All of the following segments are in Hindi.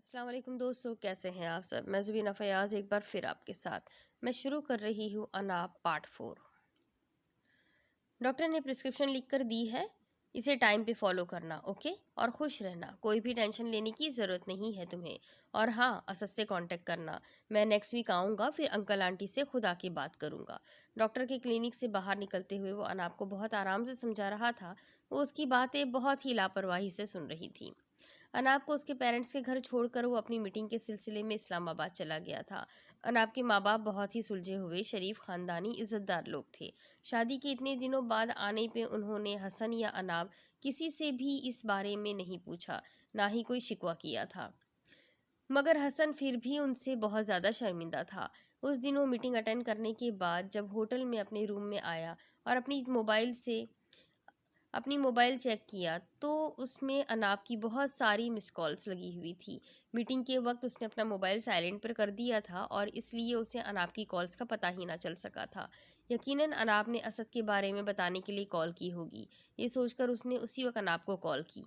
अस्सलाम वालेकुम दोस्तों, कैसे हैं आप सब। मैं ज़ुबीना फ़याज़ एक बार फिर आपके साथ मैं शुरू कर रही हूँ अनाप पार्ट 4। डॉक्टर ने प्रिस्क्रिप्शन लिख कर दी है, इसे टाइम पे फॉलो करना। ओके, और खुश रहना, कोई भी टेंशन लेने की ज़रूरत नहीं है तुम्हें। और हाँ, असद से कांटेक्ट करना। मैं नेक्स्ट वीक आऊँगा, फिर अंकल आंटी से खुद आके बात करूँगा। डॉक्टर के क्लिनिक से बाहर निकलते हुए वो अनाप को बहुत आराम से समझा रहा था। वो उसकी बातें बहुत ही लापरवाही से सुन रही थी। अनाब को उसके पेरेंट्स के घर छोड़कर वो अपनी मीटिंग के सिलसिले में इस्लामाबाद चला गया था। अनाब के माँ बाप बहुत ही सुलझे हुए शरीफ खानदानी इज्जतदार लोग थे। शादी के इतने दिनों बाद आने पे उन्होंने हसन या अनाब किसी से भी इस बारे में नहीं पूछा, ना ही कोई शिकवा किया था। मगर हसन फिर भी उनसे बहुत ज़्यादा शर्मिंदा था। उस दिन वो मीटिंग अटेंड करने के बाद जब होटल में अपने रूम में आया और अपनी मोबाइल चेक किया तो उसमें अनाब की बहुत सारी मिस कॉल्स लगी हुई थी। मीटिंग के वक्त उसने अपना मोबाइल साइलेंट पर कर दिया था और इसलिए उसे अनाब की कॉल्स का पता ही ना चल सका था। यकीनन अनाब ने असद के बारे में बताने के लिए कॉल की होगी। ये सोचकर उसने उसी वक्त अनाब को कॉल की।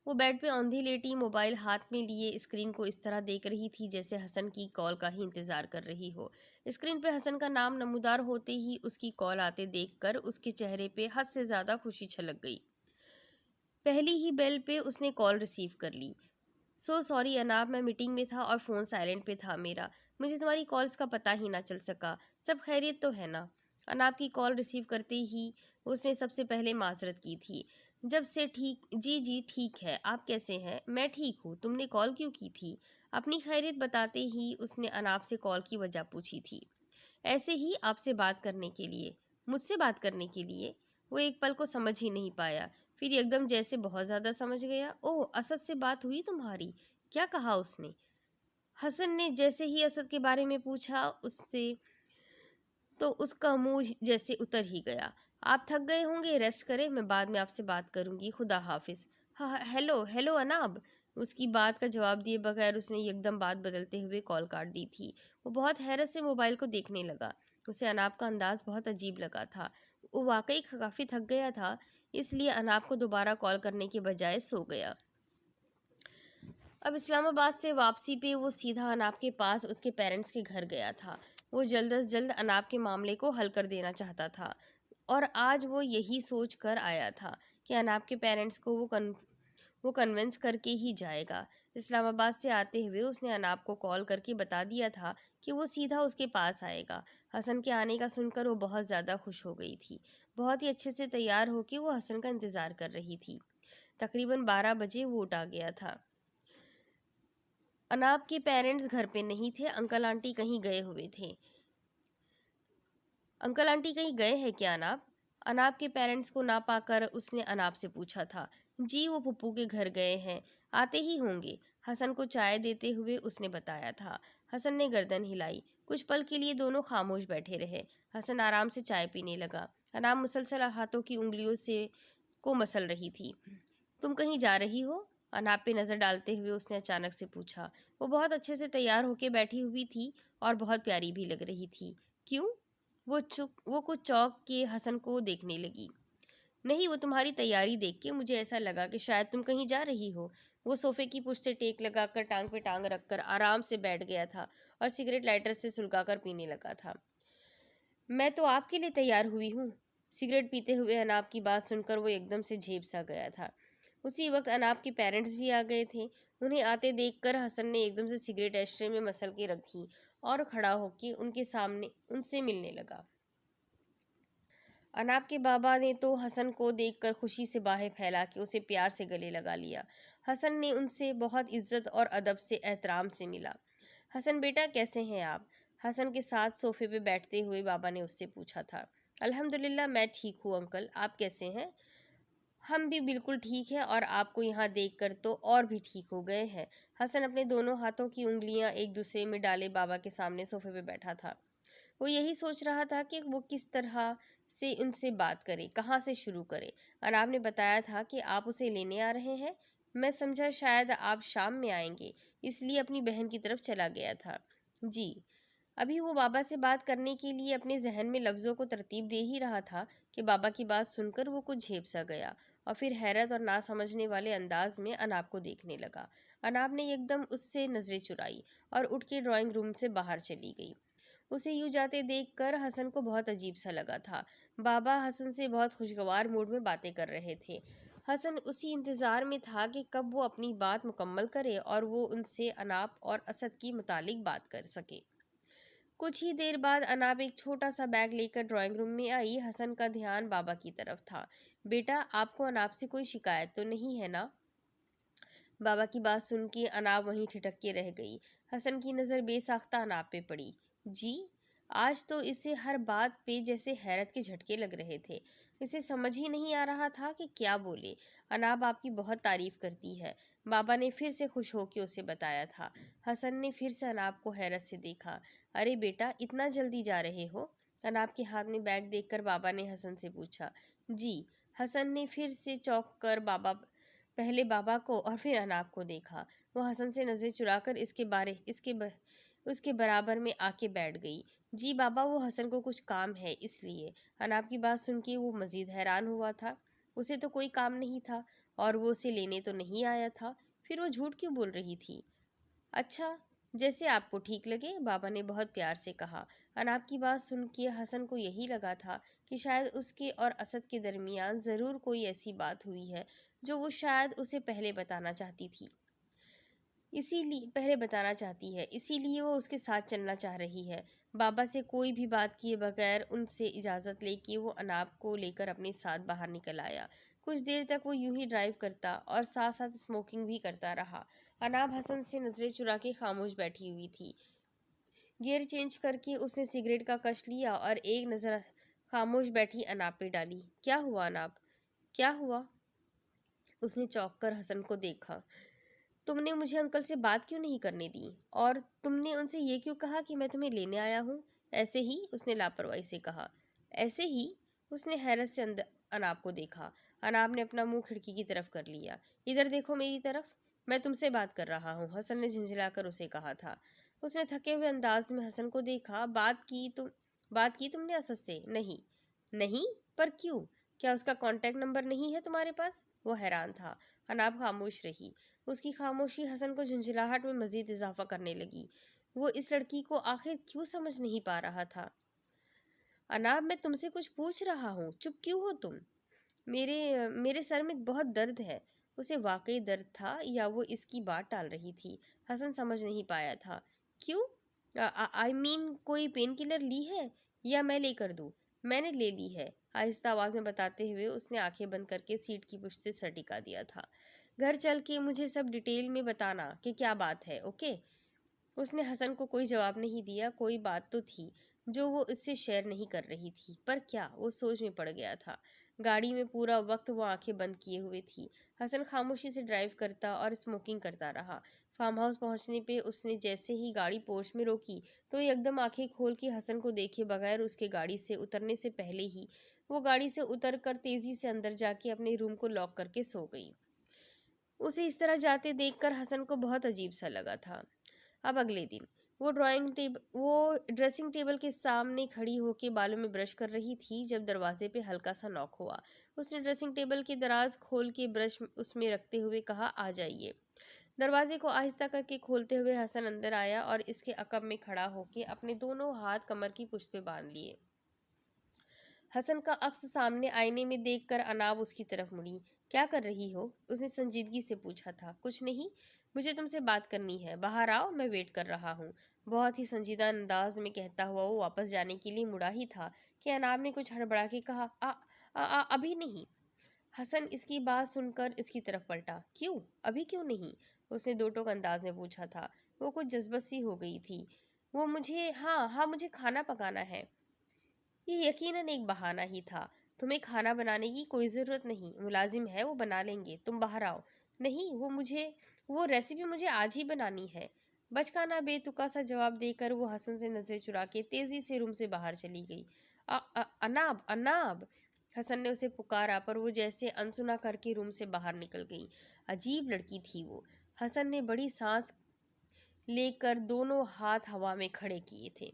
वो बेड पे औंधी लेटी मोबाइल हाथ में लिए स्क्रीन को इस तरह देख रही थी जैसे हसन की कॉल का ही इंतजार कर रही हो। स्क्रीन पे हसन का नाम नमूदार होते ही उसकी कॉल आते देखकर उसके चेहरे पे हद से ज्यादा खुशी छलक गई। पहली ही बेल पे उसने कॉल रिसीव कर ली। सो सॉरी अनाब, मैं मीटिंग में था और फ़ोन साइलेंट पे था मेरा। मुझे तुम्हारी कॉल्स का पता ही ना चल सका। सब खैरियत तो है ना? अनाब की कॉल रिसीव करते ही उसने सबसे पहले माजरत की थी। जब से ठीक, जी जी ठीक है, आप कैसे हैं? मैं ठीक हूँ, तुमने कॉल क्यों की थी? अपनी खैरियत बताते ही उसने अनाब से कॉल की वजह पूछी थी। ऐसे ही आपसे बात करने के लिए। मुझसे बात करने के लिए? वो एक पल को समझ ही नहीं पाया, फिर एकदम जैसे बहुत ज़्यादा समझ गया। ओह, असद से बात हुई तुम्हारी? क्या कहा उसने? हसन ने जैसे ही असद के बारे में पूछा उससे तो उसका मुंह जैसे उतर ही गया। आप थक गए होंगे, रेस्ट करें, मैं बाद में आपसे बात करूंगी, खुदा हाफिज। हाँ, हेलो हेलो अनाब। उसकी बात का जवाब दिए बगैर उसने एकदम बात बदलते हुए कॉल काट दी थी। वो बहुत हैरत से मोबाइल को देखने लगा। उसे अनाब का अंदाज बहुत अजीब लगा था। वो वाकई काफ़ी थक गया था, इसलिए अनाब को दोबारा कॉल करने के बजाय सो गया। अब इस्लामाबाद से वापसी पे वो सीधा अनाब के पास उसके पेरेंट्स के घर गया था। वो जल्द अज जल्द अनाब के मामले को हल कर देना चाहता था और आज वो यही सोच कर आया था कि अनाब के पेरेंट्स को वो कन्विंस करके ही जाएगा। इस्लामाबाद से आते हुए उसने अनाब को कॉल करके बता दिया था कि वो सीधा उसके पास आएगा। हसन के आने का सुनकर वो बहुत ज़्यादा खुश हो गई थी। बहुत ही अच्छे से तैयार होकर वो हसन का इंतज़ार कर रही थी। तकरीबन 12 बजे वो उठ आ गया था। अनाब के पेरेंट्स घर पे नहीं थे, अंकल आंटी कहीं गए हुए थे। अंकल आंटी कहीं गए हैं क्या अनाब? अनाब के पेरेंट्स को ना पाकर उसने अनाब से पूछा था। जी, वो पप्पू के घर गए हैं, आते ही होंगे। हसन को चाय देते हुए उसने बताया था। हसन ने गर्दन हिलाई। कुछ पल के लिए दोनों खामोश बैठे रहे। हसन आराम से चाय पीने लगा। अनाब मुसलसल हाथों की उंगलियों से को मसल रही थी। तुम कहीं जा रही हो? अनाब पे नजर डालते हुए उसने अचानक से पूछा। वो बहुत अच्छे से तैयार होके बैठी हुई थी और बहुत प्यारी भी लग रही थी। क्यों? वो कुछ चौंक के हसन को देखने लगी। नहीं, वो तुम्हारी तैयारी देख के मुझे ऐसा लगा कि शायद तुम कहीं जा रही हो। वो सोफे की पुष्ट से टेक लगाकर टांग पे टांग रखकर आराम से बैठ गया था और सिगरेट लाइटर से सुलगाकर पीने लगा था। मैं तो आपके लिए तैयार हुई हूँ। सिगरेट पीते हुए अनाब की बात सुनकर वो एकदम से झेप सा गया था। उसी वक्त अनाब के पेरेंट्स भी आ गए थे। उन्हें आते देखकर हसन ने एकदम से सिगरेट एस्ट्रे में मसल के रखी और खड़ा होकर उनके सामने उनसे मिलने लगा। अनाब के बाबा ने तो हसन को देखकर खुशी से बाहें फैला के उसे प्यार से गले लगा लिया। हसन ने उनसे बहुत इज्जत और अदब से एहतराम से मिला। हसन बेटा, कैसे हैं आप? हसन के साथ सोफे पे बैठते हुए बाबा ने उससे पूछा था। अल्हम्दुलिल्लाह, मैं ठीक हूँ अंकल, आप कैसे हैं? हम भी बिल्कुल ठीक है और आपको यहाँ देखकर तो और भी ठीक हो गए हैं। हसन अपने दोनों हाथों की उंगलियां एक दूसरे में डाले बाबा के सामने सोफे पे बैठा था। वो यही सोच रहा था कि वो किस तरह से उनसे बात करे, कहाँ से शुरू करे। अनाब ने बताया था कि आप उसे लेने आ रहे हैं। मैं समझा शायद आप शाम में आएंगे, इसलिए अपनी बहन की तरफ चला गया था। जी, अभी वो बाबा से बात करने के लिए अपने जहन में लफ्ज़ों को तरतीब दे ही रहा था कि बाबा की बात सुनकर वो कुछ झेप सा गया और फिर हैरत और ना समझने वाले अंदाज में अनाब को देखने लगा। अनाब ने एकदम उससे नजरें चुराई और उठ के ड्राइंग रूम से बाहर चली गई। उसे यूं जाते देखकर हसन को बहुत अजीब सा लगा था। बाबा हसन से बहुत खुशगवार मूड में बातें कर रहे थे। हसन उसी इंतजार में था कि कब वो अपनी बात मुकम्मल करे और वो उनसे अनाब और असद की मुतालिक बात कर सके। कुछ ही देर बाद अनाब एक छोटा सा बैग लेकर ड्राइंग रूम में आई। हसन का ध्यान बाबा की तरफ था। बेटा, आपको अनाब से कोई शिकायत तो नहीं है ना? बाबा की बात सुन के अनाब वहीं ठिठक के रह गई। हसन की नज़र बेसाख्ता अनाब पे पड़ी। जी? आज तो इसे हर बात पे जैसे हैरत के झटके लग रहे थे। इसे समझ ही नहीं आ रहा था कि क्या बोले। अनाब आपकी बहुत तारीफ करती है, बाबा ने फिर से खुश होकर उसे बताया था। हसन ने फिर से अनाब को हैरत से देखा। अरे बेटा, इतना जल्दी जा रहे हो? अनाब के हाथ में बैग देखकर बाबा ने हसन से पूछा। जी। हसन ने फिर से चौंक कर पहले बाबा को और फिर अनाब को देखा। वो हसन से नजरें चुराकर उसके बराबर में आके बैठ गई। जी बाबा, वो हसन को कुछ काम है इसलिए। अनाब की बात सुन के वो मजीद हैरान हुआ था। उसे तो कोई काम नहीं था और वो उसे लेने तो नहीं आया था, फिर वो झूठ क्यों बोल रही थी? अच्छा, जैसे आपको ठीक लगे, बाबा ने बहुत प्यार से कहा। अनाब की बात सुन के हसन को यही लगा था कि शायद उसके और असद के दरमियान ज़रूर कोई ऐसी बात हुई है जो वो शायद उसे पहले बताना चाहती है, इसीलिए वो उसके साथ चलना चाह रही है। बाबा से कोई भी बात किए बगैर उनसे इजाज़त लेके वो अनाब को लेकर अपने साथ बाहर निकल आया। कुछ देर तक वो यूं ही ड्राइव करता और साथ साथ स्मोकिंग भी करता रहा। अनाब हसन से नजरें चुरा के खामोश बैठी हुई थी। गियर चेंज करके उसने सिगरेट का कश लिया और एक नज़र खामोश बैठी अनाब पे डाली। क्या हुआ अनाब? क्या हुआ? उसने चौंक कर हसन को देखा। तुमने मुझे अंकल से बात क्यों नहीं करने दी? और तुमने उनसे ये क्यों कहा कि मैं तुम्हें लेने आया हूँ? ऐसे ही, उसने लापरवाही से कहा। ऐसे ही? उसने हैरत से अनाब को देखा। अनाब ने अपना मुंह खिड़की की तरफ कर लिया। इधर देखो मेरी तरफ, मैं तुमसे बात कर रहा हूँ, हसन ने झिंझलाकर उसे कहा था। उसने थके हुए अंदाज में हसन को देखा। बात की तुमने असद से? नहीं। नहीं? पर क्यों? क्या उसका कांटेक्ट नंबर नहीं है तुम्हारे पास? वो हैरान था। अनाब खामोश रही। उसकी खामोशी हसन को झुंझलाहट में मजीद इजाफा करने लगी। वो इस लड़की को आखिर क्यों समझ नहीं पा रहा था। अनाब, मैं तुमसे कुछ पूछ रहा हूँ, चुप क्यों हो तुम? मेरे सर में बहुत दर्द है। उसे वाकई दर्द था या वो इसकी बात टाल रही थी, हसन समझ नहीं पाया था। क्यों? आई मीन कोई पेन किलर ली है या मैं लेकर दूँ? मैंने ले ली है, आहिस्ता आवाज में बताते हुए उसने आंखें बंद करके सीट की पुश्त से सर टिका दिया था। घर चल के मुझे सब डिटेल में बताना कि क्या बात है, ओके? उसने हसन को कोई जवाब नहीं दिया। कोई बात तो थी जो वो इससे शेयर नहीं कर रही थी, पर क्या? वो सोच में पड़ गया था। गाड़ी में पूरा वक्त वो आंखें बंद किए हुए थी। हसन खामोशी से ड्राइव करता और स्मोकिंग करता रहा। फार्म हाउस पहुंचने पे उसने जैसे ही गाड़ी पोर्च में रोकी तो एकदम आंखें खोल के हसन को देखे बगैर उसके गाड़ी से उतरने से पहले ही वो गाड़ी से उतर कर तेजी से अंदर जाके अपने रूम को लॉक करके सो गई। उसे इस तरह जाते देखकर हसन को बहुत अजीब सा लगा था। अब अगले दिन वो ड्रेसिंग टेबल के सामने खड़ी होकर बालों में ब्रश कर रही थी जब दरवाजे पे हल्का सा नॉक हुआ। उसने ड्रेसिंग टेबल की दराज खोल के ब्रश उसमें रखते हुए कहा, आ जाइए। दरवाजे को आहिस्ता करके खोलते हुए हसन अंदर आया और इसके अकब में खड़ा होकर अपने दोनों हाथ कमर की पुष्ट पे बांध लिए। हसन का अक्स सामने आईने में देखकर अनाब उसकी तरफ मुड़ी। क्या कर रही हो? उसने संजीदगी से पूछा था। कुछ नहीं, मुझे तुमसे बात करनी है, बाहर आओ, मैं वेट कर रहा हूँ। बहुत ही संजीदा अंदाज में कहता हुआ वो वापस जाने के लिए मुड़ा ही था कि अनाब ने कुछ हड़बड़ा के कहा, अभी नहीं। हसन इसकी बात सुनकर इसकी तरफ पलटा। क्यों? अभी क्यों नहीं? उसने दो टोक अंदाज में पूछा था। वो कुछ जज्बत सी हो गई थी। वो मुझे हाँ हाँ मुझे खाना पकाना है। ये यकीनन एक बहाना ही था। तुम्हें खाना बनाने की कोई ज़रूरत नहीं, मुलाजिम है वो बना लेंगे, तुम बाहर आओ। नहीं, वो रेसिपी मुझे आज ही बनानी है। बचकाना बेतुका सा जवाब देकर वो हसन से नजरें चुरा के तेजी से रूम से बाहर चली गई। अनाब, अनाब, हसन ने उसे पुकारा पर वो जैसे अनसुना करके रूम से बाहर निकल गई। अजीब लड़की थी वो। हसन ने बड़ी सांस लेकर दोनों हाथ हवा में खड़े किए थे।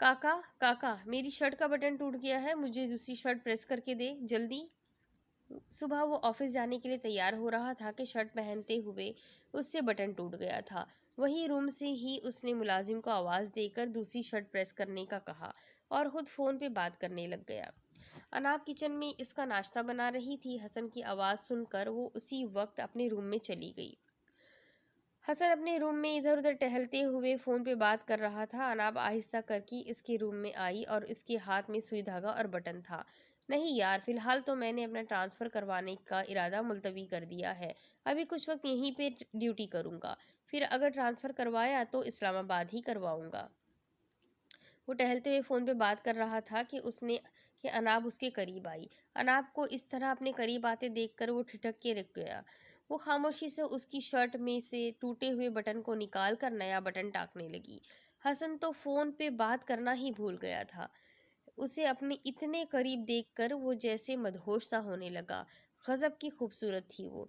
काका, काका, मेरी शर्ट का बटन टूट गया है, मुझे दूसरी शर्ट प्रेस करके दे, जल्दी। सुबह वो ऑफिस जाने के लिए तैयार हो रहा था कि शर्ट पहनते हुए उससे बटन टूट गया था। वही रूम से ही उसने मुलाजिम को आवाज़ देकर दूसरी शर्ट प्रेस करने का कहा और खुद फ़ोन पे बात करने लग गया। अनाब किचन में इसका नाश्ता बना रही थी। हसन की आवाज़ सुनकर वो उसी वक्त अपने रूम में चली गई। हसन अपने रूम में इधर उधर टहलते हुए फ़ोन पे बात कर रहा था। अनाब आहिस्ता करके इसके रूम में आई और इसके हाथ में सुई धागा और बटन था। नहीं यार, फिलहाल तो मैंने अपना ट्रांसफ़र करवाने का इरादा मुलतवी कर दिया है। अभी कुछ वक्त यहीं पे ड्यूटी करूँगा, फिर अगर ट्रांसफ़र करवाया तो इस्लामाबाद ही करवाऊँगा। वो टहलते हुए फ़ोन पे बात कर रहा था कि अनाब उसके करीब आई। अनाब को इस तरह अपने करीब आते देखकर वो ठिठक के रुक गया। वो खामोशी से उसकी शर्ट में से टूटे हुए बटन को निकाल कर नया बटन टाँकने लगी। हसन तो फ़ोन पे बात करना ही भूल गया था। उसे अपने इतने करीब देखकर वो जैसे मदहोश सा होने लगा। गज़ब की खूबसूरत थी वो।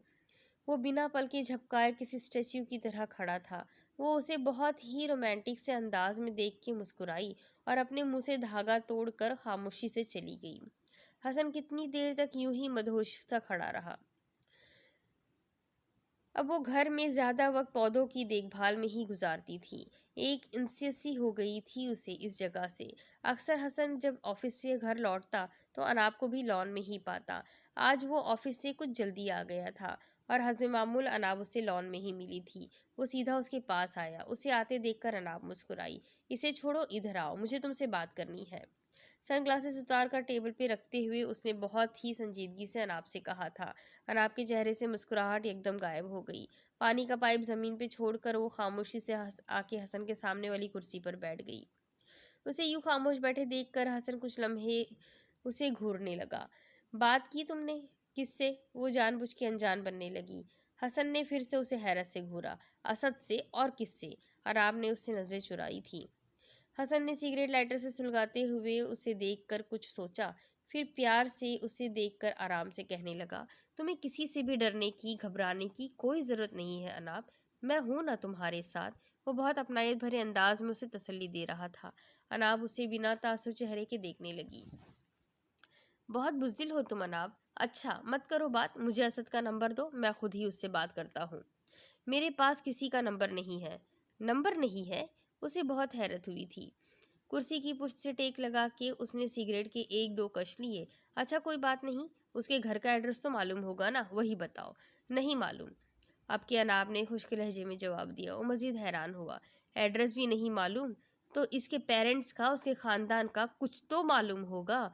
वो बिना पलके झपकाए किसी स्टैच्यू की तरह खड़ा था। वो उसे बहुत ही रोमांटिक से अंदाज में देख के मुस्कुराई और अपने मुंह से धागा तोड़कर खामोशी से चली गई। हसन कितनी देर तक यूं ही मदहोश सा खड़ा रहा। अब वो घर में ज्यादा वक्त पौधों की देखभाल में ही गुजारती थी। एक इंसियसी हो गई थी उसे इस जगह से। अक्सर हसन जब ऑफिस से घर लौटता तो अनाब को भी लॉन में ही पाता। आज वो ऑफिस से कुछ जल्दी आ गया था और हस्ब मामूल अनाब उसे लॉन में ही मिली थी। वो सीधा उसके पास आया। उसे आते देखकर अनाब मुस्कुराई। इसे छोड़ो, इधर आओ, मुझे तुमसे बात करनी है। सनग्लासेस उतार कर टेबल पे रखते हुए उसने बहुत ही संजीदगी से अनाब से कहा था। अनाब के चेहरे से मुस्कुराहट एकदम गायब हो गई। पानी का पाइप जमीन पे छोड़कर वो खामोशी से आके हसन के सामने वाली कुर्सी पर बैठ गई। उसे यूं खामोश बैठे देखकर हसन कुछ लम्हे उसे घूरने लगा। बात की तुमने? किससे? वो जानबूझ के अनजान बनने लगी। हसन ने फिर से उसे हैरत से घूरा। असद से, और किससे? अनाब ने उससे नजरें चुराई थी। हसन ने सिगरेट लाइटर से सुलगाते हुए उसे देखकर कुछ सोचा, फिर प्यार से उसे देखकर आराम से कहने लगा, तुम्हें किसी से भी डरने की, घबराने की कोई जरूरत नहीं है अनाब। मैं हूं ना तुम्हारे साथ। वो बहुत अपनायत भरे अंदाज में उसे तसल्ली दे रहा था। अनाब उसे बिना तासुर चेहरे के देखने लगी। बहुत बुज़दिल हो तुम अनाब। अच्छा, मत करो बात, मुझे असद का नंबर दो, मैं खुद ही उससे बात करता हूँ। मेरे पास किसी का नंबर नहीं है। नंबर नहीं है? उसे बहुत हैरत हुई थी। कुर्सी की पुष्ट से टेक लगा के उसने सिगरेट के एक दो कश लिए। अच्छा, कोई बात नहीं, उसके घर का एड्रेस तो मालूम होगा ना, वही बताओ। नहीं मालूम, अब के अनाब ने खुश्क लहजे में जवाब दिया। वो मजीद हैरान हुआ। एड्रेस भी नहीं मालूम? तो इसके पेरेंट्स का, उसके खानदान का कुछ तो मालूम होगा।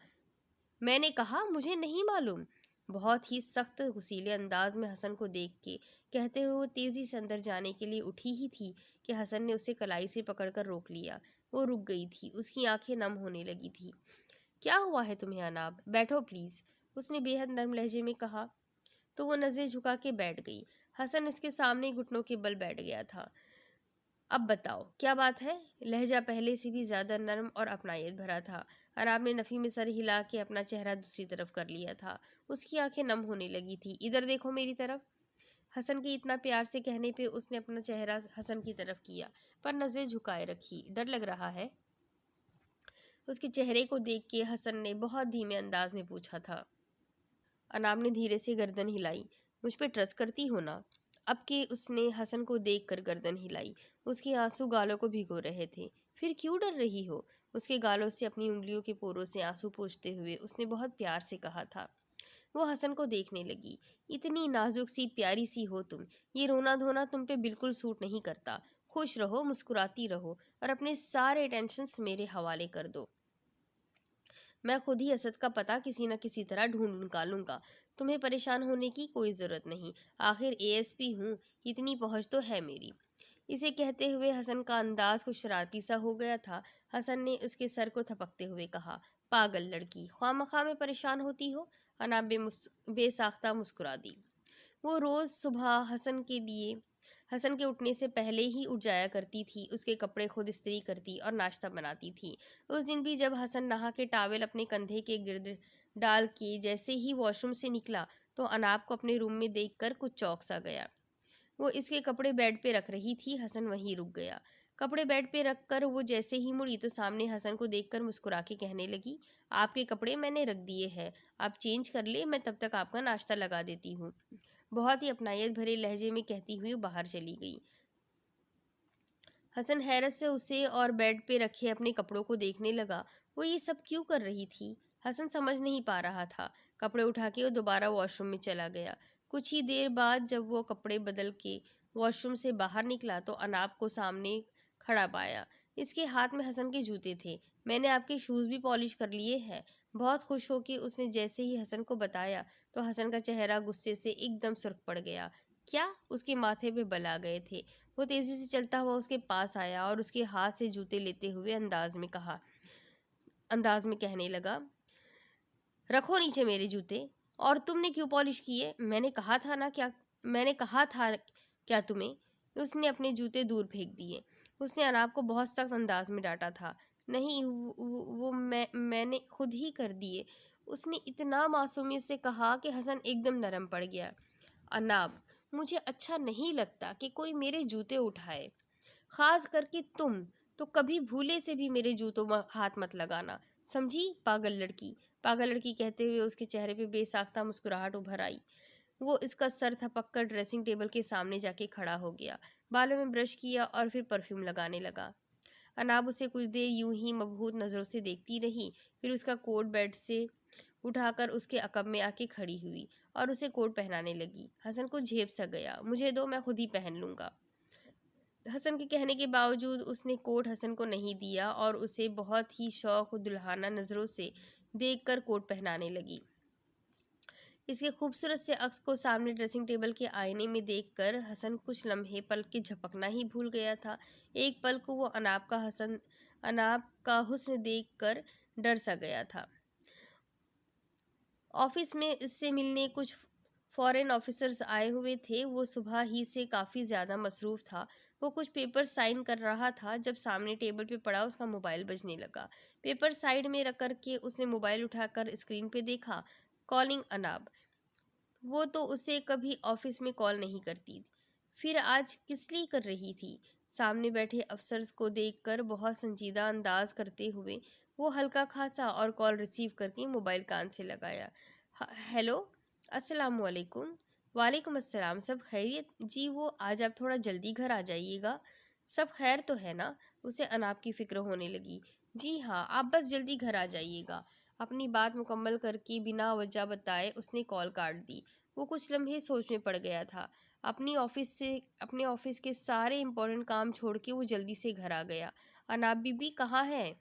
मैंने कहा मुझे नहीं मालूम। बहुत ही सख्त गुस्सीले अंदाज में हसन को देख के कहते हुए वो तेजी से अंदर जाने के लिए उठी ही थी कि हसन ने उसे कलाई से पकड़कर रोक लिया। वो रुक गई थी, उसकी आंखें नम होने लगी थी। क्या हुआ है तुम्हें अनाब? बैठो प्लीज, उसने बेहद नर्म लहजे में कहा। तो वो नजरें झुका के बैठ गई। हसन उसके सामने घुटनों के बल बैठ गया था। अब बताओ क्या बात है? लहजा पहले से भी ज्यादा नर्म और अपनायत भरा था। अनाब ने नफी में सर हिला के अपना चेहरा दूसरी तरफ कर लिया था। उसकी आंखें नम होने लगी थी। इधर देखो मेरी तरफ। हसन के इतना प्यार से कहने पे उसने अपना चेहरा हसन की तरफ किया, पर नजरें झुकाए रखी। डर लग रहा है? उसके चेहरे को देख के हसन ने बहुत धीमे अंदाज में पूछा था। अनाब ने धीरे से गर्दन हिलाई। मुझ पे ट्रस्ट करती हो ना? अब के उसने हसन को देखकर गर्दन हिलाई। उसके आंसू गालों को भिगो रहे थे। फिर क्यों डर रही हो? उसके गालों से अपनी उंगलियों के पोरों से आंसू पोंछते हुए उसने बहुत प्यार से कहा था। वो हसन को देखने लगी। इतनी नाजुक सी, प्यारी सी हो तुम। ये रोना धोना तुम पे बिल्कुल सूट नहीं करता। खुश रहो, मुस्कुराती रहो और अपने सारे टेंशन्स मेरे हवाले कर दो। मैं खुद ही असद का पता किसी न किसी तरह ढूंढ निकालूंगा। तुम्हें परेशान होने की कोई जरूरत नहीं। आखिर एएसपी हूँ, इतनी पहुंच तो है मेरी। इसे कहते हुए हसन का अंदाज कुछ शरारती सा हो गया था। हसन ने उसके सर को थपकते हुए कहा, पागल लड़की, ख्वामखा में परेशान होती हो। अना बेसाख्ता मुस्कुरा दी। वो रोज सुबह हसन के उठने से पहले ही उठ जाया करती थी। उसके कपड़े खुद इस्त्री करती और नाश्ता बनाती थी। उस दिन भी जब हसन नहा के टावल अपने कंधे के गिर्द डाल के जैसे ही वॉशरूम से निकला तो अनाब को अपने रूम में देखकर कुछ चौंक सा गया। वो इसके कपड़े बेड पे रख रही थी। हसन वहीं रुक गया। कपड़े बेड पे रखकर वो जैसे ही मुड़ी तो सामने हसन को देखकर मुस्कुरा के कहने लगी, आपके कपड़े मैंने रख दिए हैं, आप चेंज कर ले, मैं तब तक आपका नाश्ता लगा देती हूँ। बहुत ही अपनायत भरे लहजे में कहती हुई वो बाहर चली गई। हसन हैरत से उसे और बेड पे रखे अपने कपड़ों को देखने लगा। वो ये सब क्यों कर रही थी? हसन समझ नहीं पा रहा था। कपड़े उठा के वो दोबारा वॉशरूम में चला गया। कुछ ही देर बाद जब वो कपड़े बदल के वॉशरूम से बाहर निकला तो अनाब को सामने खड़ा पाया। इसके हाथ में हसन के जूते थे। मैंने आपके शूज भी पॉलिश कर लिए हैं। बहुत खुश होके उसने जैसे ही हसन को बताया तो हसन का चेहरा गुस्से से एकदम सुर्ख पड़ गया। क्या? उसके माथे पे बल आ गए थे। वो तेजी से चलता हुआ उसके पास आया और उसके हाथ से जूते लेते हुए अंदाज में कहने लगा, रखो नीचे मेरे जूते। और तुमने क्यों पॉलिश किए? मैंने कहा था क्या तुम्हें? उसने अपने जूते दूर फेंक दिए। उसने अनाब को बहुत सख्त अंदाज में डांटा था। नहीं, वो मैंने खुद ही कर दिए। उसने इतना मासूमियत से कहा कि हसन एकदम नरम पड़ गया। अनाब, मुझे अच्छा नहीं लगता कि कोई मेरे जूते उठाए, खास करके तुम। तो कभी भूले से भी मेरे जूतों में हाथ मत लगाना, समझी? पागल लड़की। पागल लड़की कहते हुए उसके चेहरे पे बेसाख्ता मुस्कुराहट उभर आई। वो इसका सर थपक कर ड्रेसिंग टेबल के सामने जाके खड़ा हो गया, बालों में ब्रश किया और फिर परफ्यूम लगाने लगा। अनाब उसे कुछ देर यूं ही मबहूत नजरों से देखती रही। फिर उसका कोट बेड से उठाकर उसके अकब में आके खड़ी हुई और उसे कोट पहनाने लगी। हसन को झेप सा गया। मुझे दो, मैं खुद ही पहन लूंगा। हसन के कहने के बावजूद उसने कोट हसन को नहीं दिया और उसे बहुत ही शौक और दुल्हाना नजरों से देखकर कोट पहनाने लगी। इसके खूबसूरत से अक्स को सामने ड्रेसिंग टेबल के आईने में देखकर हसन कुछ लम्हे पलक के झपकना ही भूल गया था। एक पल को वो अनाब का हुस्न देखकर डर सा गया था। ऑफिस में इससे मिलने कुछ फॉरेन ऑफिसर्स आए हुए थे। वो सुबह ही से काफ़ी ज़्यादा मसरूफ़ था। वो कुछ पेपर साइन कर रहा था जब सामने टेबल पे पड़ा उसका मोबाइल बजने लगा। पेपर साइड में रख कर के उसने मोबाइल उठाकर स्क्रीन पे देखा। कॉलिंग अनाब। वो तो उसे कभी ऑफिस में कॉल नहीं करती, फिर आज किस लिए कर रही थी? सामने बैठे अफसर्स को देखकर बहुत संजीदा अंदाज करते हुए वो हल्का खासा और कॉल रिसीव करके मोबाइल कान से लगाया। हेलो, अस्सलाम वालेकुम। वालेकुम अस्सलाम, सब खैरियत? जी, वो आज आप थोड़ा जल्दी घर आ जाइएगा। सब खैर तो है ना? उसे अनाप की फिक्र होने लगी। जी हाँ, आप बस जल्दी घर आ जाइएगा। अपनी बात मुकम्मल करके बिना वजह बताए उसने कॉल काट दी। वो कुछ लम्हे सोच में पड़ गया था। अपने ऑफिस के सारे इम्पोर्टेंट काम छोड़ के वो जल्दी से घर आ गया। अनाब बीबी कहाँ है?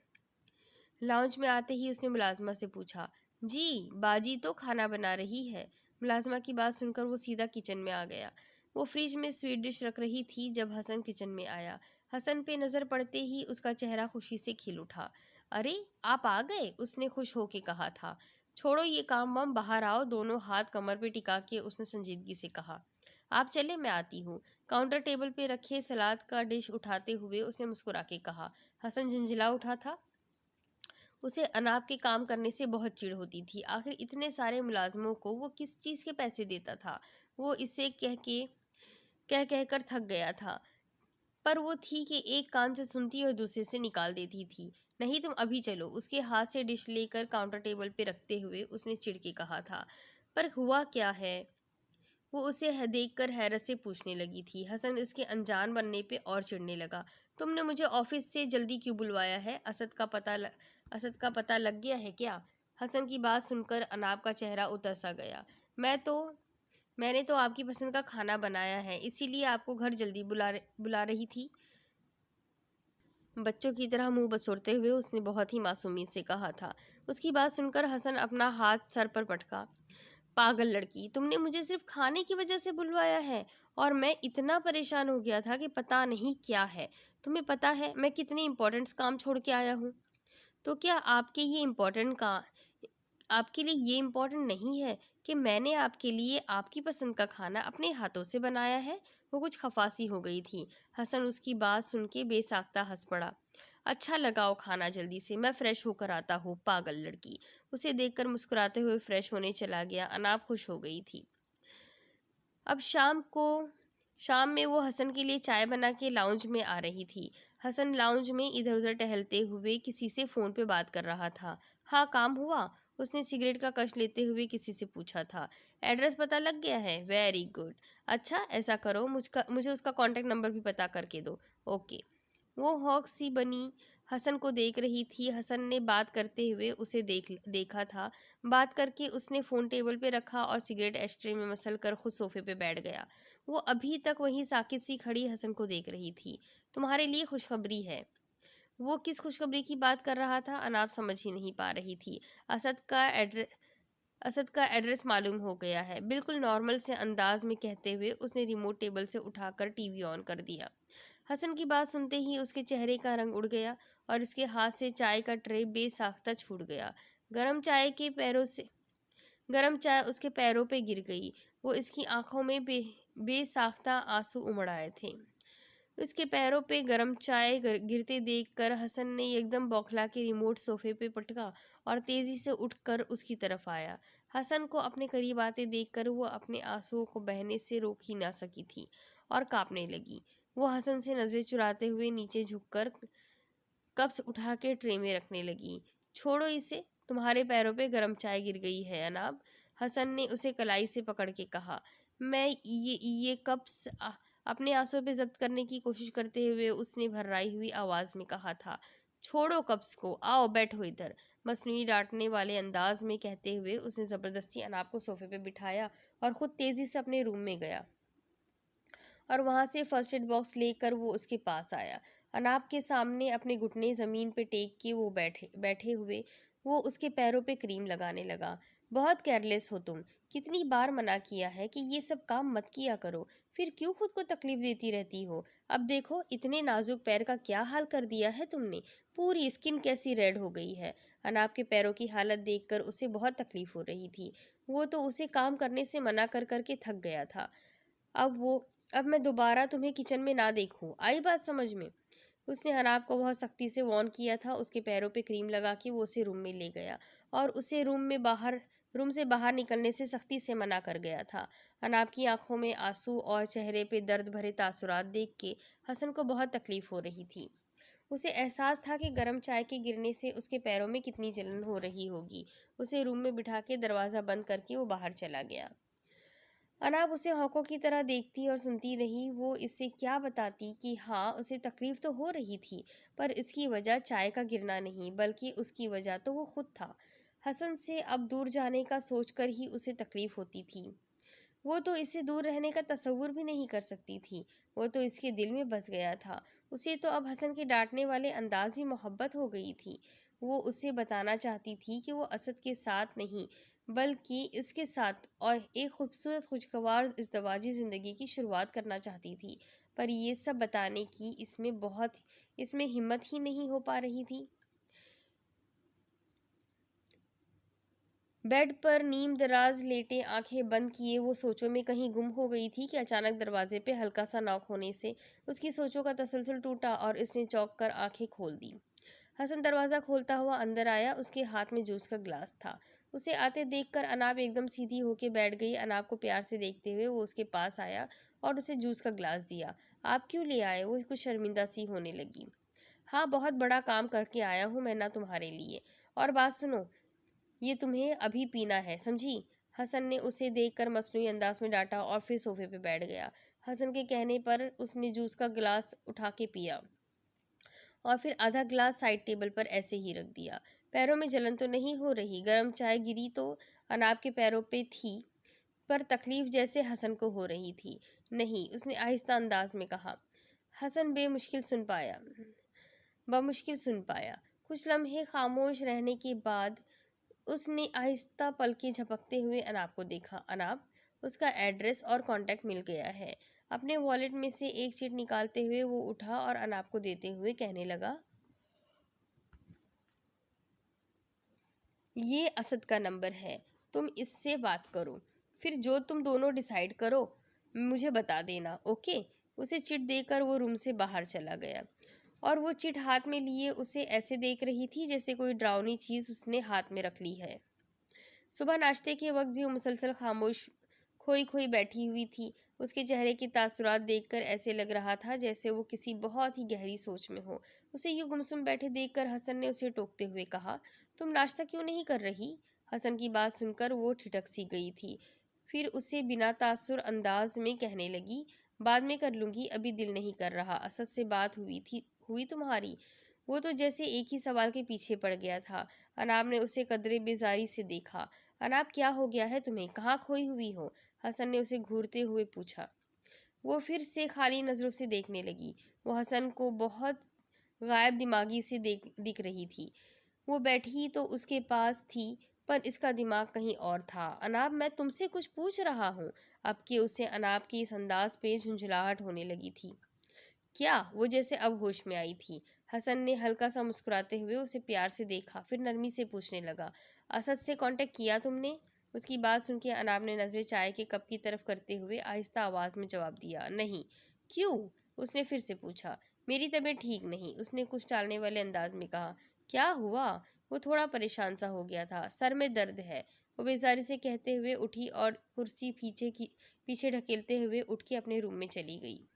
लाउंज में आते ही उसने मुलाजमा से पूछा। जी, बाजी तो खाना बना रही है। मुलाजमा की बात सुनकर वो सीधा किचन में आ गया। वो फ्रिज में स्वीट डिश रख रही थी जब हसन किचन में आया। हसन पे नजर पड़ते ही उसका चेहरा खुशी से खिल उठा। अरे, आप आ गए? उसने खुश होके कहा था। छोड़ो ये काम वाम, बाहर आओ। दोनों हाथ कमर पे टिका के उसने संजीदगी से कहा। आप चले, मैं आती हूँ। काउंटर टेबल पे रखे सलाद का डिश उठाते हुए उसने मुस्कुरा के कहा। हसन झंझला उठा था। उसे अनाप के काम करने से बहुत चिढ़ होती थी। आखिर इतने सारे मुलाजमों को वो किस चीज़ के पैसे देता था? वो इसे कह कहकर थक गया था। पर वो थी कि एक कान से सुनती और दूसरे से निकाल देती थी। नहीं, तुम अभी चलो। उसके हाथ से डिश लेकर काउंटर टेबल पे रखते हुए उसने चिढ़ के कहा था। पर हुआ क्या है? वो उसे देखकर हैरत से पूछने लगी थी। हसन इसके अनजान बनने पे और चिढ़ने लगा। तुमने मुझे ऑफिस से जल्दी क्यों बुलवाया है? असद का पता लग गया है क्या? हसन की बात सुनकर अनाब का चेहरा उतर सा गया। मैंने तो आपकी पसंद का खाना बनाया है, इसीलिए आपको घर जल्दी बुला रही थी। बच्चों की तरह मुंह बसोरते हुए उसने बहुत ही मासूमियत से कहा था। उसकी बात सुनकर हसन अपना हाथ सर पर पटका। पागल लड़की, तुमने मुझे सिर्फ खाने की वजह से बुलवाया है? और मैं इतना परेशान हो गया था कि पता नहीं क्या है। तुम्हें पता है मैं कितने इंपॉर्टेंट काम छोड़ के आया हूँ? तो क्या आपके लिए ये इम्पोर्टेंट नहीं है कि मैंने आपके लिए आपकी पसंद का खाना अपने हाथों से बनाया है? वो कुछ खफासी हो गई थी। हसन उसकी बात सुन के बेसाख्ता हंस पड़ा। अच्छा, लगाओ खाना जल्दी से, मैं फ्रेश होकर आता हूँ। पागल लड़की। उसे देखकर मुस्कुराते हुए फ्रेश होने चला गया। अनाब खुश हो गई थी। अब शाम को शाम में वो हसन के लिए चाय बना के लाउंज में आ रही थी। हसन लाउंज में इधर उधर टहलते हुए किसी से फोन पे बात कर रहा था। हाँ, काम हुआ? उसने सिगरेट का कश लेते हुए किसी से पूछा था। एड्रेस पता लग गया है? Very good. अच्छा, ऐसा करो, मुझे उसका कांटेक्ट नंबर भी पता करके दो। ओके। वो हॉक सी बनी हसन को देख रही थी। हसन ने बात करते हुए उसे देखा था। बात करके उसने फ़ोन टेबल पे रखा और सिगरेट एस्ट्रे में मसल कर खुद सोफे पे बैठ गया। वो अभी तक वहीं साकित सी खड़ी हसन को देख रही थी। तुम्हारे लिए खुशखबरी है। वो किस खुशखबरी की बात कर रहा था, अनाप समझ ही नहीं पा रही थी। असद का एड्रेस असद का एड्रेस मालूम हो गया है, बिल्कुल नॉर्मल से अंदाज में कहते हुए उसने रिमोट टेबल से उठाकर टीवी ऑन कर दिया। हसन की बात सुनते ही उसके चेहरे का रंग उड़ गया और उसके हाथ से चाय का ट्रे बेसाख्ता छूट गया। गरम चाय के पैरों से गरम चाय उसके पैरों पे गिर गई। वो इसकी आंखों में बेसाख्ता आंसू उमड़ आए थे। उसके पैरों पे गरम चाय गिरते देखकर हसन ने एकदम बौखला के रिमोट सोफे पे पटका और तेजी से उठकर उसकी तरफ आया। हसन को अपने करीब आते देखकर वो अपने आंसुओं को बहने से रोक ही ना सकी थी और कांपने लगी। वो हसन से नजरें चुराते हुए नीचे झुककर कप्स उठा के ट्रे में रखने लगी। छोड़ो इसे, तुम्हारे पैरों पे गरम चाय गिर गई है अनाब। हसन ने उसे कलाई से पकड़ के कहा। मैं ये कप्स अपने आंसुओं पे जब्त करने की कोशिश करते हुए उसने भर्राई हुई आवाज में कहा था। छोड़ो कप्स को, आओ बैठो इधर। मसनूई डांटने वाले अंदाज में कहते हुए उसने जबरदस्ती अनाब को सोफे पे बिठाया और खुद तेजी से अपने रूम में गया और वहां से फर्स्ट एड बॉक्स लेकर वो उसके पास आया। अनाब के सामने अपने घुटने जमीन पे टेक के वो बैठे बैठे हुए वो उसके पैरों पे क्रीम लगाने लगा। बहुत केयरलेस हो तुम। कितनी बार मना किया है कि ये सब काम मत किया करो, फिर क्यों खुद को तकलीफ देती रहती हो। अब देखो, इतने नाजुक पैर का क्या हाल कर दिया है तुमने। पूरी स्किन कैसी रेड हो गई है। अनाब के पैरों की हालत देखकर उसे बहुत तकलीफ हो रही थी। वो तो उसे काम करने से मना कर करके थक गया था। अब वो अब मैं दोबारा तुम्हें किचन में ना देखूं, आई बात समझ में। उसने हनाब को बहुत सख्ती से वार्न किया था। उसके पैरों पे क्रीम लगा के वो उसे रूम में ले गया और उसे रूम से बाहर निकलने से सख्ती से मना कर गया था। हनाब की आंखों में आंसू और चेहरे पे दर्द भरे तासुरात देख के हसन को बहुत तकलीफ हो रही थी। उसे एहसास था कि गर्म चाय के गिरने से उसके पैरों में कितनी जलन हो रही होगी। उसे रूम में बिठा के दरवाजा बंद करके वो बाहर चला गया। अनाब उसे हौकों की तरह देखती और सुनती रही। वो इससे क्या बताती कि हाँ, उसे तकलीफ तो हो रही थी, पर इसकी वजह चाय का गिरना नहीं, बल्कि उसकी वजह तो वो खुद था। हसन से अब दूर जाने का सोचकर ही उसे तकलीफ होती थी। वो तो इससे दूर रहने का तसव्वुर भी नहीं कर सकती थी। वो तो इसके दिल में बस गया था। उसे तो अब हसन के डांटने वाले अंदाज में मोहब्बत हो गई थी। वो उसे बताना चाहती थी कि वो असद के साथ नहीं, बल्कि इसके साथ और एक खूबसूरत खुशगवार इज़्दवाजी ज़िंदगी की शुरुआत करना चाहती थी। पर ये सब बताने की इसमें हिम्मत ही नहीं हो पा रही थी। बेड पर नीम दराज लेटे आंखें बंद किए वो सोचों में कहीं गुम हो गई थी कि अचानक दरवाजे पे हल्का सा नॉक होने से उसकी सोचों का तसलसल टूटा और इसने चौंक कर आंखें खोल दी। हसन दरवाजा खोलता हुआ अंदर आया। उसके हाथ में जूस का गिलास था। उसे आते देखकर अनाब एकदम सीधी होके बैठ गई। अनाब को प्यार से देखते हुए वो उसके पास आया और उसे जूस का गिलास दिया। आप क्यों ले आए? वो कुछ शर्मिंदा सी होने लगी। हाँ, बहुत बड़ा काम करके आया हूँ मैं ना तुम्हारे लिए। और बात सुनो, ये तुम्हें अभी पीना है, समझी? हसन ने उसे देखकर मसनूई अंदाज में डांटा और फिर सोफे पे बैठ गया। हसन के कहने पर उसने जूस का गिलास उठा के पिया और फिर आधा गिलास साइड टेबल पर ऐसे ही रख दिया। पैरों में जलन तो नहीं हो रही? गर्म चाय गिरी तो अनाब के पैरों पे थी, पर तकलीफ जैसे हसन को हो रही थी। नहीं, उसने आहिस्ता अंदाज में कहा। हसन बमुश्किल सुन पाया। कुछ लम्हे खामोश रहने के बाद उसने आहिस्ता पलकें झपकते हुए अनाब को देखा। अनाब, उसका एड्रेस और कांटेक्ट मिल गया है। अपने वॉलेट में से एक चिट निकालते हुए वो उठा और अनाब को देते हुए कहने लगा, ये असद का नंबर है, तुम इससे बात करो। फिर जो तुम दोनों डिसाइड करो मुझे बता देना, ओके? उसे चिट देकर वो रूम से बाहर चला गया और वो चिट हाथ में लिए उसे ऐसे देख रही थी जैसे कोई डरावनी चीज उसने हाथ में रख ली है। सुबह नाश्ते के वक्त भी वो मुसलसल खोई खोई बैठी हुई थी। उसके चेहरे के तासुरात देखकर ऐसे लग रहा था जैसे वो किसी बहुत ही गहरी सोच में हो। उसे यूं गुमसुम बैठे देखकर हसन ने उसे टोकते हुए कहा, तुम नाश्ता क्यों नहीं कर रही? हसन की बात सुनकर वो ठिठक सी गई थी। फिर उसे बिना तासुर अंदाज में कहने लगी, बाद में कर लूंगी, अभी दिल नहीं कर रहा। असद से बात हुई तुम्हारी? वो तो जैसे एक ही सवाल के पीछे पड़ गया था। अनाब ने उसे कदरे बेजारी से देखा। अनाब, क्या हो गया है तुम्हें? कहाँ खोई हुई हो? हसन ने उसे घूरते हुए पूछा। वो फिर से खाली नजरों से देखने लगी। वो हसन को बहुत गायब दिमागी से दिख रही थी। वो बैठी तो उसके पास थी, पर इसका दिमाग कहीं और था। अनाब, मैं तुमसे कुछ पूछ रहा हूँ। अब के उसे अनाब के इस अंदाज पे झुंझलाहट होने लगी थी। क्या? वो जैसे अब होश में आई थी। हसन ने हल्का सा मुस्कुराते हुए उसे प्यार से देखा, फिर नरमी से पूछने लगा, असद से कांटेक्ट किया तुमने? उसकी बात सुन के अनाब ने नजरें चाय के कप की तरफ करते हुए आहिस्ता आवाज में जवाब दिया, नहीं। क्यों? उसने फिर से पूछा। मेरी तबीयत ठीक नहीं, उसने कुछ टालने वाले अंदाज में कहा। क्या हुआ? वो थोड़ा परेशान सा हो गया था। सर में दर्द है, वो बेजारी से कहते हुए उठी और कुर्सी पीछे ढकेलते हुए उठ के अपने रूम में चली गई।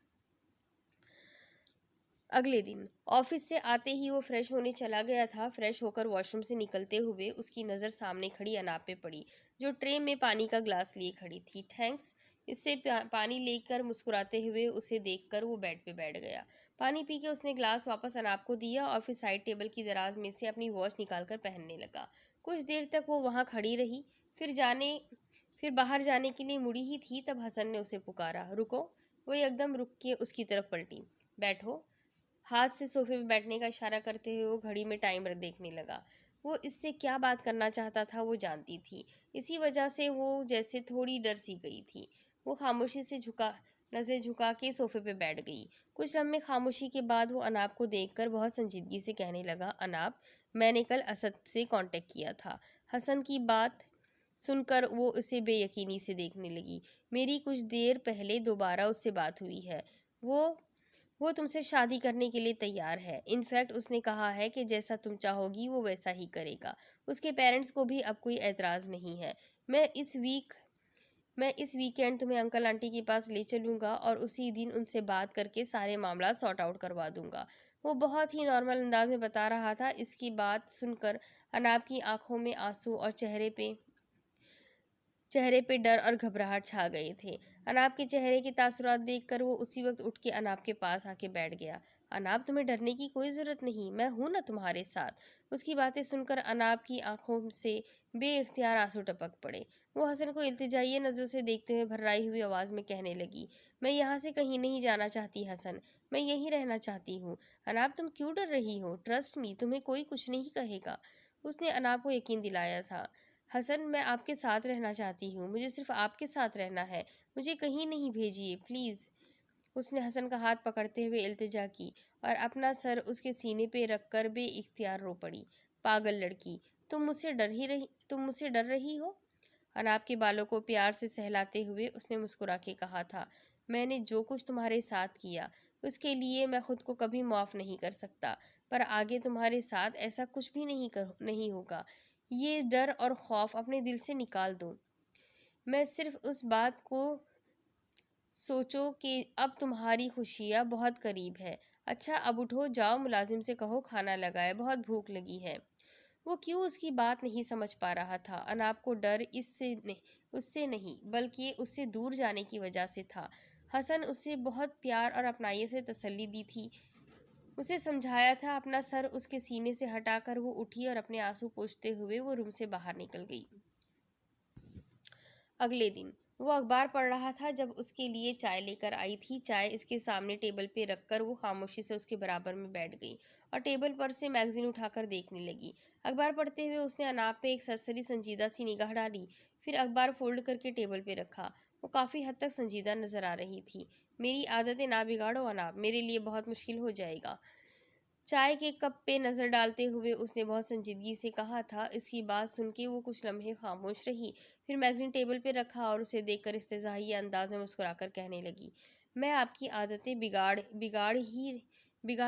अगले दिन ऑफिस से आते ही वो फ्रेश होने चला गया था। फ्रेश होकर वॉशरूम से निकलते हुए उसकी नज़र सामने खड़ी अनाप पे पड़ी, जो ट्रे में पानी का ग्लास लिए खड़ी थी। थैंक्स। इससे पानी लेकर मुस्कुराते हुए उसे देखकर वो बेड पे बैठ गया। पानी पी के उसने ग्लास वापस अनाप को दिया और फिर साइड टेबल की दराज में से अपनी वॉच निकालकर पहनने लगा। कुछ देर तक वो वहाँ खड़ी रही, फिर बाहर जाने के लिए मुड़ी ही थी तब हसन ने उसे पुकारा, रुको। वो एकदम रुक के उसकी तरफ पलटी। बैठो। हाथ से सोफे पे बैठने का इशारा करते हुए वो घड़ी में टाइम देखने लगा। वो इससे क्या बात करना चाहता था वो जानती थी। इसी वजह से वो जैसे थोड़ी डर सी गई थी। वो खामोशी से नजर झुका के सोफे पे बैठ गई। कुछ लम्हे खामोशी के बाद वो अनाब को देखकर बहुत संजीदगी से कहने लगा, अनाब, मैंने कल असद से कांटेक्ट किया था। हसन की बात सुनकर वो उसे बेयकीनी से देखने लगी। मेरी कुछ देर पहले दोबारा उससे बात हुई है। वो वो तुमसे शादी करने के लिए तैयार है। इनफैक्ट उसने कहा है कि जैसा तुम चाहोगी वो वैसा ही करेगा। उसके पेरेंट्स को भी अब कोई एतराज़ नहीं है। मैं इस वीकेंड तुम्हें अंकल आंटी के पास ले चलूंगा और उसी दिन उनसे बात करके सारे मामला सॉर्ट आउट करवा दूंगा। वो बहुत ही नॉर्मल अंदाज में बता रहा था। इसकी बात सुनकर अनाब की आंखों में आंसू और चेहरे पे डर और घबराहट छा गए थे। अनाब के चेहरे के तासुरात देखकर वो उसी वक्त उठ के अनाब के पास आके बैठ गया। अनाब, तुम्हें डरने की कोई ज़रूरत नहीं, मैं हूं ना तुम्हारे साथ। उसकी बातें सुनकर अनाब की आंखों से बेइख्तियार आंसू टपक पड़े। वो हसन को इल्तिजाई नज़रों से देखते हुए भर्राई हुई आवाज़ में कहने लगी, मैं यहाँ से कहीं नहीं जाना चाहती हसन, मैं यहीं रहना चाहती हूँ। अनाब, तुम क्यों डर रही हो? ट्रस्ट मी, तुम्हें कोई कुछ नहीं कहेगा। उसने अनाब को यकीन दिलाया था। हसन, मैं आपके साथ रहना चाहती हूँ, मुझे सिर्फ आपके साथ रहना है, मुझे कहीं नहीं भेजिए प्लीज़। उसने हसन का हाथ पकड़ते हुए इल्तिजा की और अपना सर उसके सीने पे रखकर बेइख्तियार रो पड़ी। पागल लड़की, तुम मुझसे डर रही हो? अनाब के बालों को प्यार से सहलाते हुए उसने मुस्कुरा के कहा था, मैंने जो कुछ तुम्हारे साथ किया उसके लिए मैं खुद को कभी माफ़ नहीं कर सकता, पर आगे तुम्हारे साथ ऐसा कुछ भी नहीं होगा। ये डर और खौफ अपने दिल से निकाल दो। मैं सिर्फ उस बात को सोचो कि अब तुम्हारी खुशियाँ बहुत करीब है। अच्छा, अब उठो, जाओ मुलाजिम से कहो खाना लगाए, बहुत भूख लगी है। वो क्यों उसकी बात नहीं समझ पा रहा था। अनाब को डर उससे नहीं बल्कि उससे दूर जाने की वजह से था। हसन उससे बहुत प्यार और अपनाई से तसल्ली दी थी, उसे समझाया था। अपना सर उसके सीने से हटाकर वो उठी और अपने आंसू पोंछते हुए वो रूम से बाहर निकल गई। अगले दिन वो अखबार पढ़ रहा था जब उसके लिए चाय लेकर आई थी। चाय इसके सामने टेबल पे रखकर वो खामोशी से उसके बराबर में बैठ गई और टेबल पर से मैगजीन उठाकर देखने लगी। अखबार पढ़ते हुए उसने अनाब पे एक सरसरी संजीदा सी निगाह डाली, फिर अखबार फोल्ड करके टेबल पे रखा। वो काफ़ी हद तक संजीदा नजर आ रही थी। मेरी आदतें ना बिगाड़ो अनाब, मेरे लिए बहुत मुश्किल हो जाएगा। चाय के कप पे नजर डालते हुए उसने बहुत संजीदगी से कहा था। इसकी बात सुन के वो कुछ लम्हे खामोश रही, फिर मैगजीन टेबल पे रखा और उसे देखकर इस्तेज़ाई अंदाज में मुस्कुराकर कहने लगी, मैं आपकी आदतें बिगाड़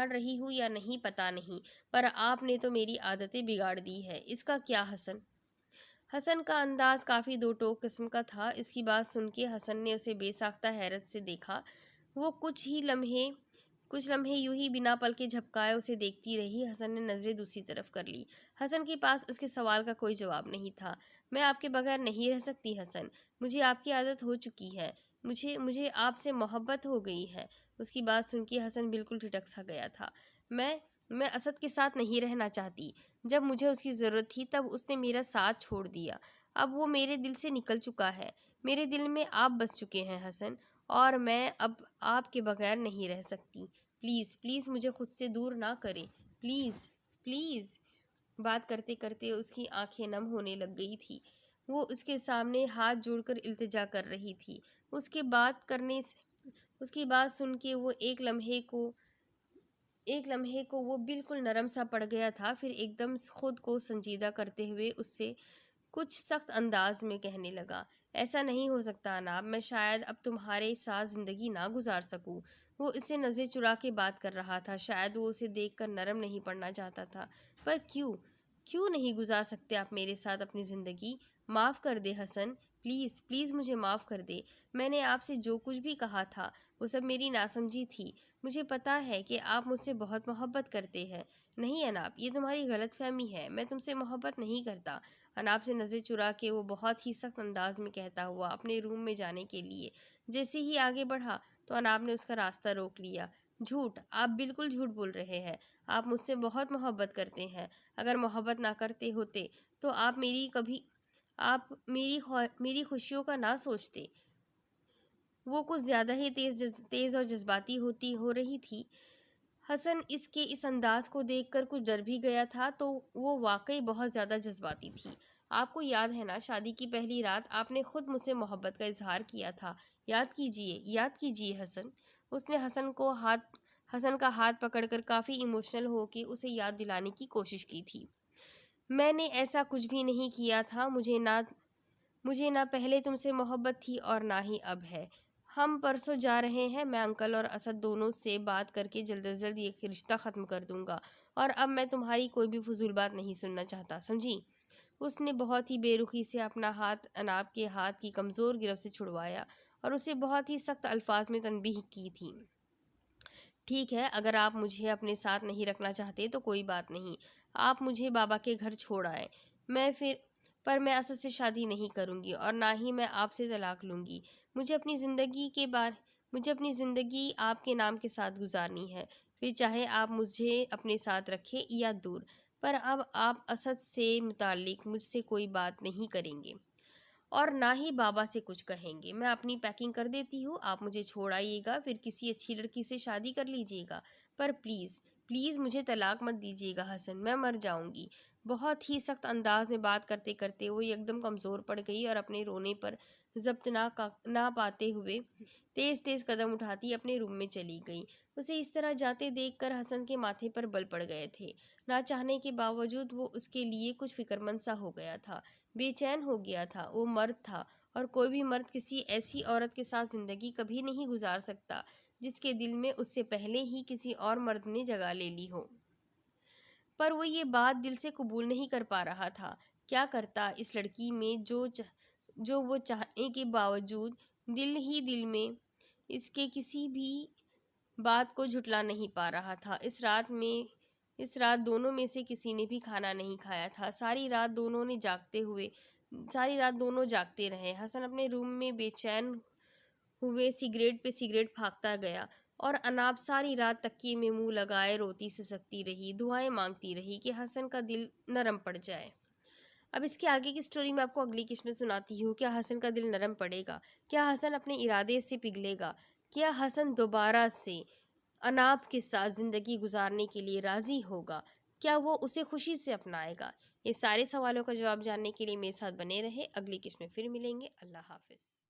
रही हूँ या नहीं पता नहीं, पर आपने तो मेरी आदतें बिगाड़ दी है। इसका क्या हसन? हसन का अंदाज काफ़ी दो टोक किस्म का था। इसकी बात सुन के हसन ने उसे बेसाख्ता हैरत से देखा। वो कुछ लम्हे यूं ही बिना पल के झपकाए उसे देखती रही। हसन ने नज़रें दूसरी तरफ कर ली। हसन के पास उसके सवाल का कोई जवाब नहीं था। मैं आपके बगैर नहीं रह सकती हसन। मुझे आपकी आदत हो चुकी है। मुझे मुझे आपसे मोहब्बत हो गई है। उसकी बात सुन के हसन बिल्कुल ठिठक सा गया था। मैं असद के साथ नहीं रहना चाहती। जब मुझे उसकी ज़रूरत थी तब उसने मेरा साथ छोड़ दिया। अब वो मेरे दिल से निकल चुका है। मेरे दिल में आप बस चुके हैं हसन, और मैं अब आपके बगैर नहीं रह सकती। प्लीज़ प्लीज़ मुझे खुद से दूर ना करें। Please please. बात करते करते उसकी आंखें नम होने लग गई थी। वो उसके सामने हाथ जोड़कर इल्तिजा कर रही थी। उसकी बात सुन के वो एक लम्हे को वो बिल्कुल नरम सा पड़ गया था। फिर एकदम खुद को संजीदा करते हुए उससे कुछ सख्त अंदाज में कहने लगा, ऐसा नहीं हो सकता अनाब, मैं शायद अब तुम्हारे साथ ज़िंदगी ना गुजार सकूं। वो इससे नज़रें चुरा के बात कर रहा था। शायद वो उसे देखकर नरम नहीं पड़ना चाहता था। पर क्यों क्यों नहीं गुजार सकते आप मेरे साथ अपनी ज़िंदगी? माफ़ कर दे हसन, प्लीज़ प्लीज़ मुझे माफ़ कर दे। मैंने आपसे जो कुछ भी कहा था वो सब मेरी नासमझी थी। मुझे पता है कि आप मुझसे बहुत मोहब्बत करते हैं। नहीं अनाब, ये तुम्हारी गलतफहमी है। मैं तुमसे मोहब्बत नहीं करता। अनाब से नज़र चुरा के वो बहुत ही सख्त अंदाज में कहता हुआ अपने रूम में जाने के लिए जैसे ही आगे बढ़ा तो अनाब ने उसका रास्ता रोक लिया। झूठ, आप बिल्कुल झूठ बोल रहे हैं। आप मुझसे बहुत मोहब्बत करते हैं। अगर मोहब्बत ना करते होते तो आप मेरी खुशियों का ना सोचते। वो कुछ ज़्यादा ही तेज़ और जज्बाती हो रही थी। हसन इसके इस अंदाज को देखकर कुछ डर भी गया था। तो वो वाकई बहुत ज़्यादा जज्बाती थी। आपको याद है ना, शादी की पहली रात आपने खुद मुझसे मोहब्बत का इजहार किया था। याद कीजिए हसन। उसने हसन का हाथ पकड़कर काफ़ी इमोशनल होके उसे याद दिलाने की कोशिश की थी। मैंने ऐसा कुछ भी नहीं किया था। मुझे ना पहले तुमसे मोहब्बत थी और ना ही अब है। हम परसों जा रहे हैं। मैं अंकल और असद दोनों से बात करके जल्द अज जल्द ये रिश्ता ख़त्म कर दूंगा, और अब मैं तुम्हारी कोई भी फजूल बात नहीं सुनना चाहता, समझी? उसने बहुत ही बेरुखी से अपना हाथ अनाब के हाथ की कमज़ोर गिरफ्त से छुड़वाया और उसे बहुत ही सख्त अल्फाज में तनबीह की थी। ठीक है, अगर आप मुझे अपने साथ नहीं रखना चाहते तो कोई बात नहीं। आप मुझे बाबा के घर छोड़ आए। मैं फिर मैं असद से शादी नहीं करूँगी और ना ही मैं आपसे तलाक लूँगी। मुझे अपनी ज़िंदगी आपके नाम के साथ गुजारनी है। फिर चाहे आप मुझे अपने साथ रखें या दूर। पर अब आप असद से मुताल्लिक मुझसे कोई बात नहीं करेंगे और ना ही बाबा से कुछ कहेंगे। मैं अपनी पैकिंग कर देती हूँ, आप मुझे छोड़ आइएगा, फिर किसी अच्छी लड़की से शादी कर लीजिएगा। पर प्लीज़ प्लीज़ मुझे तलाक मत दीजिएगा हसन, मैं मर जाऊँगी। बहुत ही सख्त अंदाज में बात करते करते वो एकदम कमज़ोर पड़ गई और अपने रोने पर जब्त ना पाते हुए तेज़ तेज़ कदम उठाती अपने रूम में चली गई। उसे इस तरह जाते देखकर हसन के माथे पर बल पड़ गए थे। ना चाहने के बावजूद वो उसके लिए कुछ फिक्रमंद सा हो गया था, बेचैन हो गया था। वो मर्द था और कोई भी मर्द किसी ऐसी औरत के साथ ज़िंदगी कभी नहीं गुजार सकता जिसके दिल में उससे पहले ही किसी और मर्द ने जगह ले ली हो। पर वो ये बात दिल से कबूल नहीं कर पा रहा था। क्या करता इस लड़की में जो वो चाहने के बावजूद दिल ही दिल में इसके किसी भी बात को झुटला नहीं पा रहा था। इस रात दोनों में से किसी ने भी खाना नहीं खाया था। सारी रात दोनों जागते रहे। हसन अपने रूम में बेचैन हुए सिगरेट पे सिगरेट फाँकता गया और अनाब सारी रात तकिए में मुंह लगाए रोती सिसकती रही, दुआएं मांगती रही कि हसन का दिल नरम पड़ जाए। अब इसके आगे की स्टोरी मैं आपको अगली किस्त में सुनाती हूँ। क्या हसन का दिल नरम पड़ेगा? क्या हसन अपने इरादे से पिघलेगा? क्या हसन दोबारा से अनाब के साथ ज़िंदगी गुजारने के लिए राज़ी होगा? क्या वो उसे खुशी से अपनाएगा? ये सारे सवालों का जवाब जानने के लिए मेरे साथ बने रहे। अगली किस्त में फिर मिलेंगे। अल्लाह हाफ़िज़।